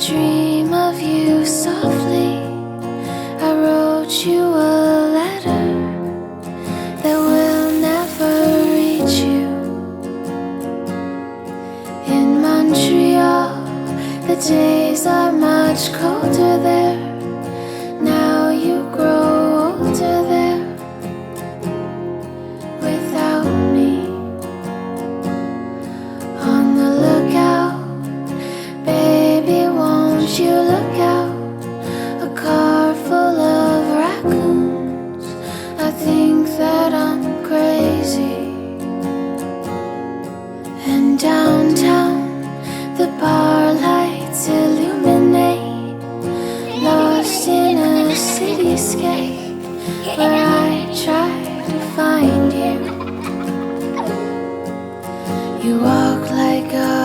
dream of you softly. I wrote you a letter that will never reach you. In Montreal, the days are much colder there. Now you grow older there without me. On the lookout, baby, won't you look out? A car full of raccoons. I think that I'm crazy. And downtown, the bar lights illuminate, lost in a cityscape where I try to find you. You walk like a